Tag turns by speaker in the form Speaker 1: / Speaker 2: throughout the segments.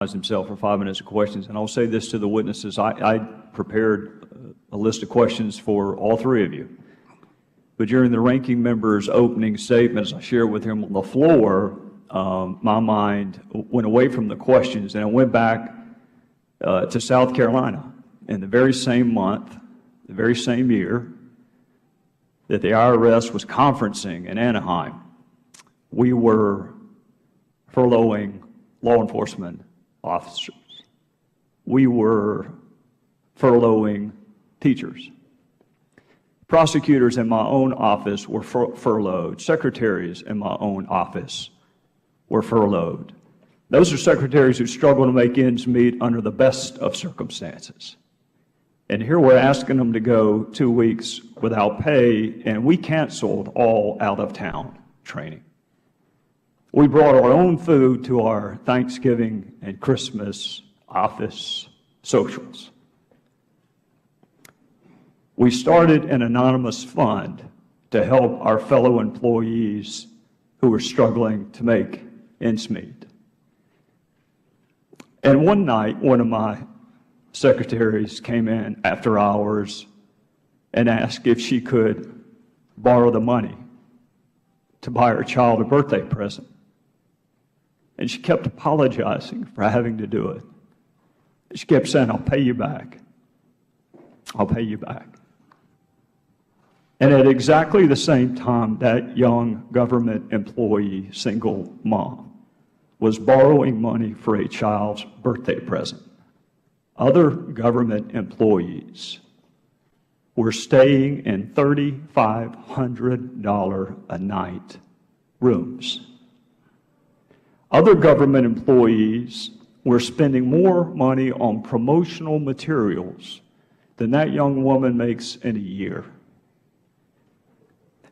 Speaker 1: himself for 5 minutes of questions. And I'll say this to the witnesses. I prepared a list of questions for all three of you. But during the ranking member's opening statements, I shared with him on the floor, my mind went away from the questions and I went back to South Carolina in the very same month, the very same year that the IRS was conferencing in Anaheim. We were furloughing law enforcement officers. We were furloughing teachers. Prosecutors in my own office were furloughed. Secretaries in my own office were furloughed. Those are secretaries who struggle to make ends meet under the best of circumstances. And here we're asking them to go 2 weeks without pay, and we canceled all out-of-town training. We brought our own food to our Thanksgiving and Christmas office socials. We started an anonymous fund to help our fellow employees who were struggling to make ends meet. And one night, one of my secretaries came in after hours and asked if she could borrow the money to buy her child a birthday present. And she kept apologizing for having to do it. She kept saying, "I'll pay you back. I'll pay you back." And at exactly the same time, that young government employee, single mom, was borrowing money for a child's birthday present. Other government employees were staying in $3,500 a night rooms. Other government employees were spending more money on promotional materials than that young woman makes in a year.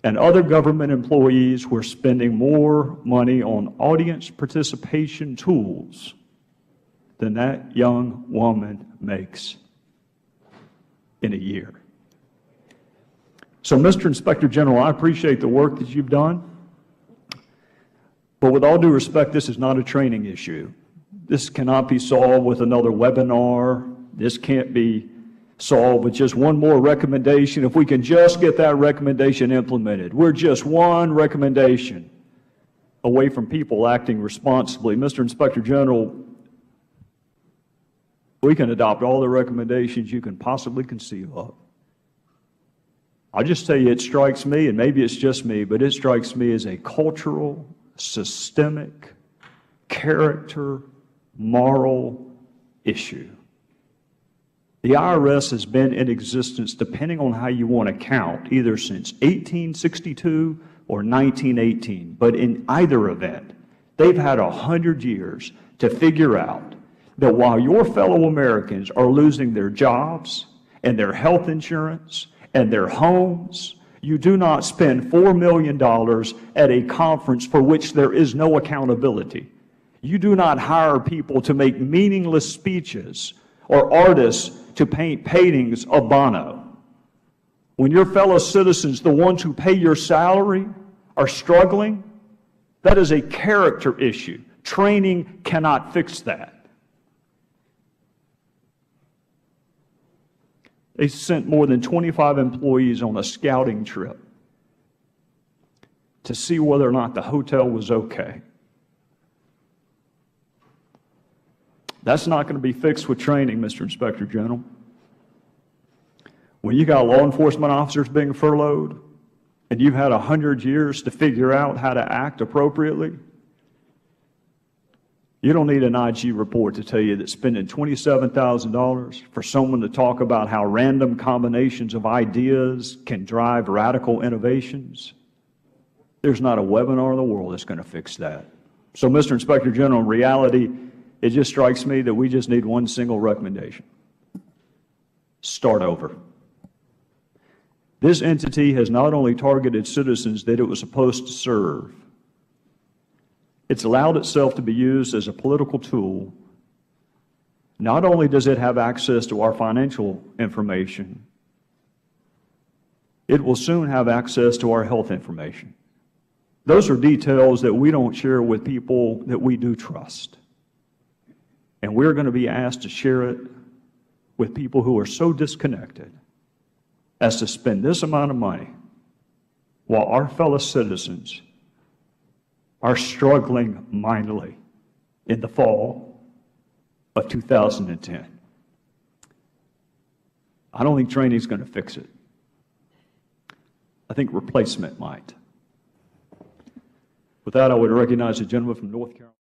Speaker 1: And other government employees were spending more money on audience participation tools than that young woman makes in a year. So, Mr. Inspector General, I appreciate the work that you've done. But with all due respect, this is not a training issue. This cannot be solved with another webinar. This can't be solved with just one more recommendation. If we can just get that recommendation implemented, we're just one recommendation away from people acting responsibly. Mr. Inspector General, we can adopt all the recommendations you can possibly conceive of. I'll just tell you, it strikes me, and maybe it's just me, but it strikes me as a cultural, systemic, character, moral issue. The IRS has been in existence, depending on how you want to count, either since 1862 or 1918. But in either event, they've had 100 years to figure out that while your fellow Americans are losing their jobs and their health insurance and their homes, you do not spend $4 million at a conference for which there is no accountability. You do not hire people to make meaningless speeches or artists to paint paintings of Bono. When your fellow citizens, the ones who pay your salary, are struggling, that is a character issue. Training cannot fix that. They sent more than 25 employees on a scouting trip to see whether or not the hotel was okay. That's not going to be fixed with training, Mr. Inspector General. When you got law enforcement officers being furloughed and you've had 100 years to figure out how to act appropriately, you don't need an IG report to tell you that spending $27,000 for someone to talk about how random combinations of ideas can drive radical innovations, there's not a webinar in the world that's going to fix that. So, Mr. Inspector General, in reality, it just strikes me that we just need one single recommendation. Start over. This entity has not only targeted citizens that it was supposed to serve, it's allowed itself to be used as a political tool. Not only does it have access to our financial information, it will soon have access to our health information. Those are details that we don't share with people that we do trust. And we're going to be asked to share it with people who are so disconnected as to spend this amount of money while our fellow citizens are struggling mightily in the fall of 2010. I don't think training is going to fix it. I think replacement might. With that, I would recognize the gentleman from North Carolina.